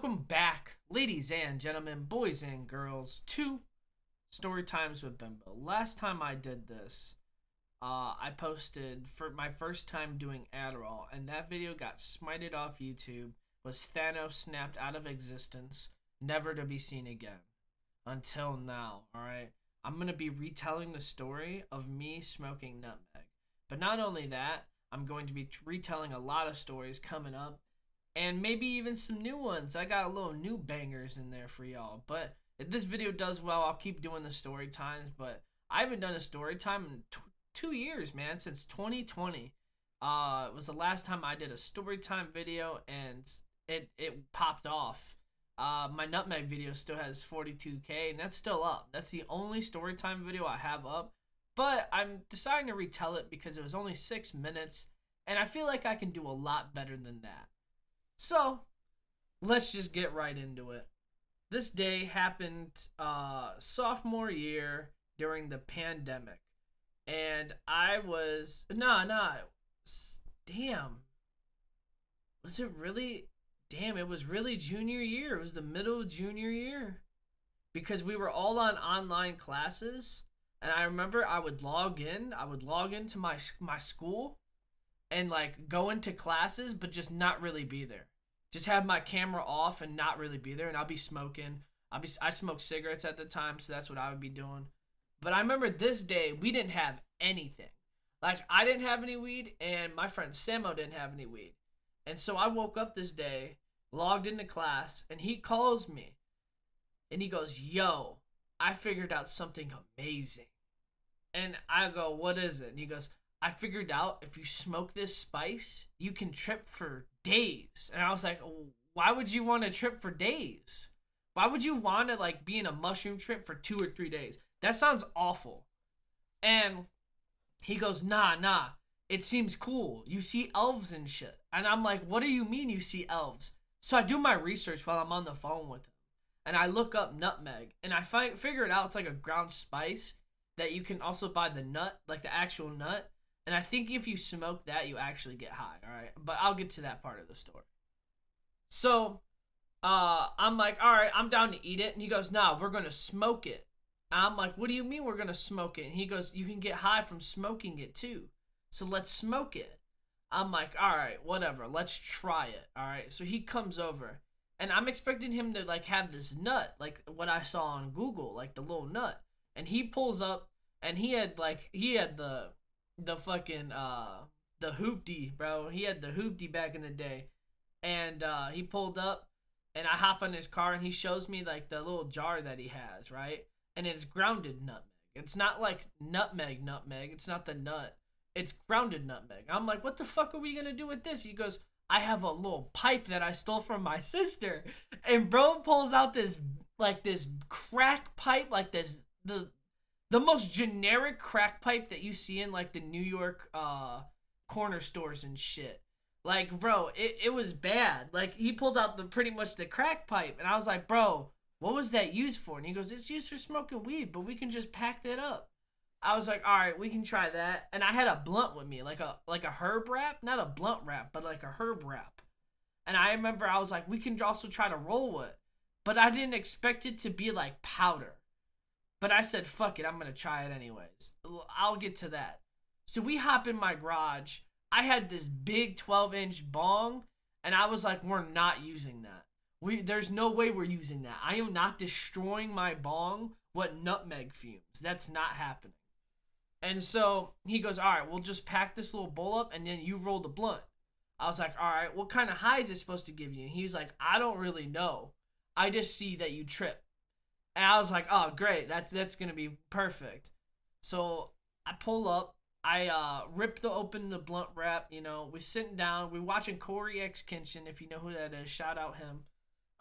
welcome back, ladies and gentlemen, boys and girls, to Story Times with Bimbo. Last time I did this, I posted for my first time doing Adderall, and that video got smited off YouTube, was Thanos snapped out of existence, never to be seen again. Until now, alright? I'm going to be retelling the story of me smoking nutmeg. But not only that, I'm going to be retelling a lot of stories coming up, and maybe even some new ones. I got a little new bangers in there for y'all. But if this video does well, I'll keep doing the story times. But I haven't done a story time in 2 years, man, since 2020. It was the last time I did a story time video, and it popped off. My nutmeg video still has 42K, and that's still up. That's the only story time video I have up. But I'm deciding to retell it because it was only 6 minutes, and I feel like I can do a lot better than that. So, let's just get right into it. This day happened sophomore year during the pandemic. And I was... Damn. Was it really... Damn, it was really junior year. It was the middle of junior year. Because we were all on online classes. And I remember I would log into my school and like go into classes, but just not really be there. Just have my camera off and not really be there, and I'll be smoking. I smoked cigarettes at the time, so that's what I would be doing. But I remember this day we didn't have anything. Like, I didn't have any weed, and my friend Samo didn't have any weed. And so I woke up this day, logged into class, and he calls me. And he goes, "Yo, I figured out something amazing." And I go, "What is it?" And he goes, "I figured out if you smoke this spice, you can trip for days." And I was like, why would you want to trip for days? Why would you want to like be in a mushroom trip for 2 or 3 days? That sounds awful. And he goes, nah, it seems cool. You see elves and shit. And I'm like, what do you mean you see elves? So I do my research while I'm on the phone with him. And I look up nutmeg. And I figure it out. It's like a ground spice that you can also buy the nut, like the actual nut. And I think if you smoke that, you actually get high, all right? But I'll get to that part of the story. So, I'm like, all right, I'm down to eat it. And he goes, nah, we're going to smoke it. And I'm like, what do you mean we're going to smoke it? And he goes, you can get high from smoking it too. So let's smoke it. I'm like, all right, whatever. Let's try it, all right? So he comes over. And I'm expecting him to, like, have this nut, like what I saw on Google, like the little nut. And he pulls up, and he had the fucking the hoopty, bro. He had the hoopty back in the day. And he pulled up, and I hop on his car, and he shows me like the little jar that he has, right? And it's grounded nutmeg. It's not like nutmeg. It's not the nut. It's grounded nutmeg. I'm like, what the fuck are we gonna do with this? He goes, I have a little pipe that I stole from my sister. And bro pulls out this crack pipe, like this the most generic crack pipe that you see in like the New York corner stores and shit. Like, bro, it was bad. Like, he pulled out pretty much the crack pipe, and I was like, bro, what was that used for? And he goes, it's used for smoking weed, but we can just pack that up. I was like, all right, we can try that. And I had a blunt with me, like a herb wrap, not a blunt wrap, but like a herb wrap. And I remember I was like, we can also try to roll with, but I didn't expect it to be like powder. But I said, fuck it, I'm going to try it anyways. I'll get to that. So we hop in my garage. I had this big 12-inch bong, and I was like, we're not using that. There's no way we're using that. I am not destroying my bong with nutmeg fumes. That's not happening. And so he goes, all right, we'll just pack this little bowl up, and then you roll the blunt. I was like, all right, what kind of high is it supposed to give you? And he's like, I don't really know. I just see that you trip. And I was like, oh, great. That's going to be perfect. So I pull up. I rip open the blunt wrap. You know, we're sitting down. We're watching Corey X Kenshin, if you know who that is. Shout out him.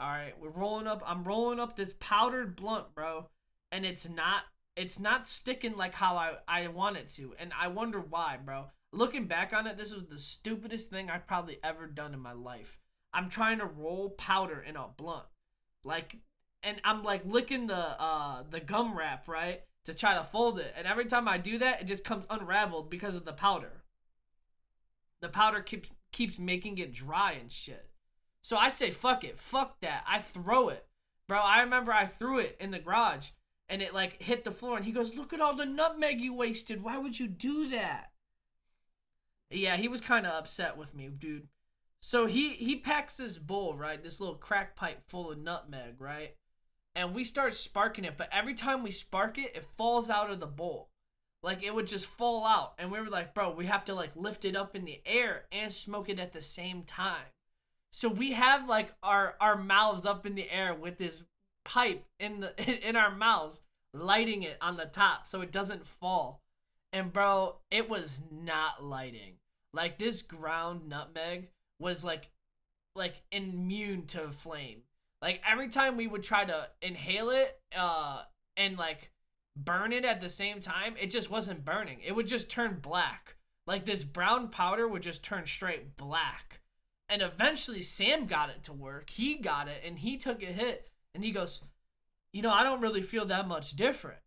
All right, we're rolling up. I'm rolling up this powdered blunt, bro. And it's not sticking like how I want it to. And I wonder why, bro. Looking back on it, this was the stupidest thing I've probably ever done in my life. I'm trying to roll powder in a blunt. And I'm like licking the gum wrap, right, to try to fold it. And every time I do that, it just comes unraveled because of the powder. The powder keeps making it dry and shit. So I say, fuck it, fuck that. I throw it. Bro, I remember I threw it in the garage and it like hit the floor and he goes, look at all the nutmeg you wasted. Why would you do that? Yeah, he was kind of upset with me, dude. So he packs this bowl, right? This little crack pipe full of nutmeg, right? And we start sparking it, but every time we spark it, it falls out of the bowl. Like it would just fall out. And we were like, bro, we have to like lift it up in the air and smoke it at the same time. So we have like our mouths up in the air with this pipe in the in our mouths, lighting it on the top so it doesn't fall. And bro, it was not lighting. Like this ground nutmeg was like immune to flame. Like every time we would try to inhale it and like burn it at the same time, it just wasn't burning. It would just turn black. Like this brown powder would just turn straight black. And eventually Sam got it to work. He got it and he took a hit and he goes, "You know, I don't really feel that much different."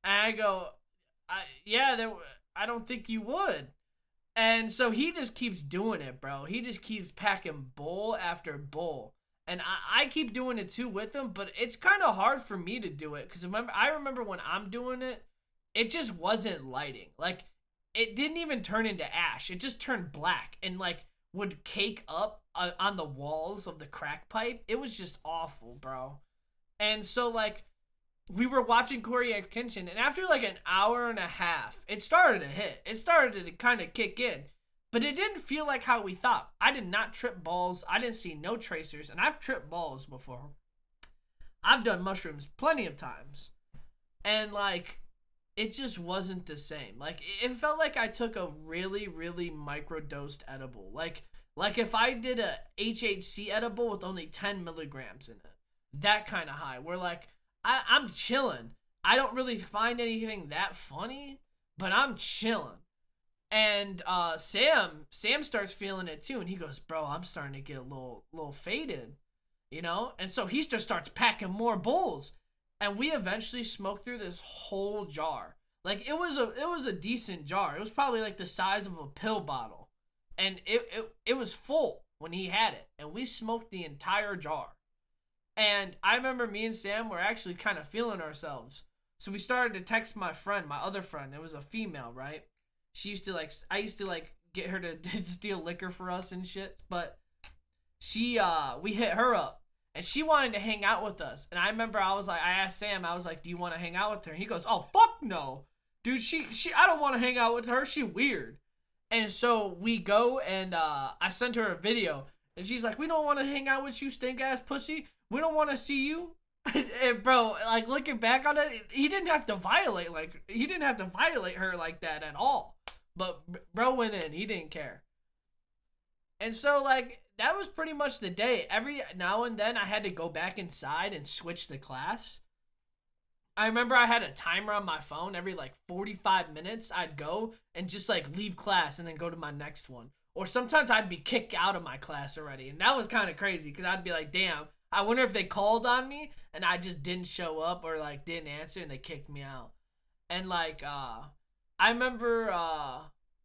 And I go, I don't think you would." And so he just keeps doing it, bro. He just keeps packing bowl after bowl. And I keep doing it too with him, but it's kind of hard for me to do it. Because I remember when I'm doing it, it just wasn't lighting. Like, it didn't even turn into ash. It just turned black and, like, would cake up on the walls of the crack pipe. It was just awful, bro. And so, like, we were watching Korean Kenshin, and after like an hour and a half, it started to hit. It started to kind of kick in, but it didn't feel like how we thought. I did not trip balls. I didn't see no tracers, and I've tripped balls before. I've done mushrooms plenty of times, and like, it just wasn't the same. Like, it felt like I took a really, really microdosed edible. Like if I did a HHC edible with only 10 milligrams in it, that kind of high. Where like, I'm chilling. I don't really find anything that funny, but I'm chilling. And Sam starts feeling it too, and he goes, "Bro, I'm starting to get a little faded, you know." And so he just starts packing more bowls, and we eventually smoked through this whole jar. Like it was a decent jar. It was probably like the size of a pill bottle, and it was full when he had it, and we smoked the entire jar. And I remember me and Sam were actually kind of feeling ourselves. So we started to text my friend, my other friend. It was a female, right? She used to like, I used to like get her to steal liquor for us and shit. But we hit her up and she wanted to hang out with us. And I remember I asked Sam, I was like, "Do you want to hang out with her?" And he goes, "Oh, fuck no. Dude, I don't want to hang out with her. She weird." And so we go and I sent her a video. And she's like, "We don't want to hang out with you, stink ass pussy. We don't want to see you." And bro, like looking back on it, he didn't have to violate her like that at all. But bro went in, he didn't care. And so like that was pretty much the day. Every now and then I had to go back inside and switch the class. I remember I had a timer on my phone. Every like 45 minutes I'd go and just like leave class and then go to my next one. Or sometimes I'd be kicked out of my class already. And that was kind of crazy because I'd be like, damn, I wonder if they called on me and I just didn't show up or like didn't answer and they kicked me out. And like, I remember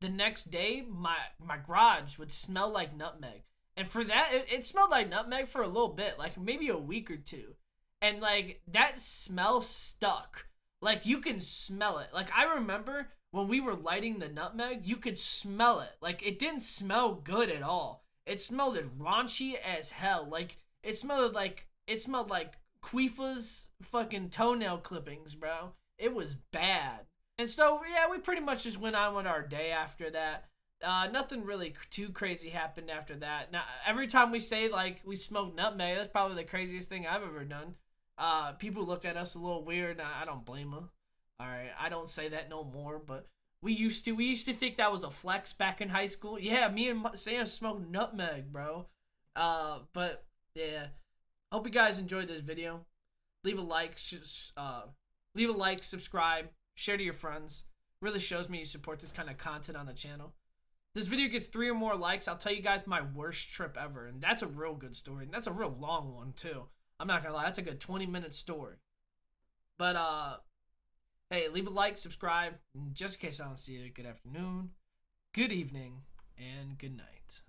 the next day, my garage would smell like nutmeg. And for that, it smelled like nutmeg for a little bit, like maybe a week or two. And like that smell stuck. Like you can smell it. Like I remember when we were lighting the nutmeg, you could smell it. Like it didn't smell good at all. It smelled raunchy as hell. Like it smelled like Quifa's fucking toenail clippings, bro. It was bad. And so yeah, we pretty much just went on with our day after that. Nothing really too crazy happened after that. Now every time we say like we smoked nutmeg, that's probably the craziest thing I've ever done. People look at us a little weird. I don't blame them. All right, I don't say that no more, but we used to think that was a flex back in high school. Yeah, me and Sam smoked nutmeg, bro. But yeah, hope you guys enjoyed this video. Leave a like, subscribe, share to your friends. Really shows me you support this kind of content on the channel. This video gets 3 or more likes, I'll tell you guys my worst trip ever, and that's a real good story, and that's a real long one too. I'm not gonna lie, that's a good 20-minute story. But hey, leave a like, subscribe, and just in case I don't see you, good afternoon, good evening, and good night.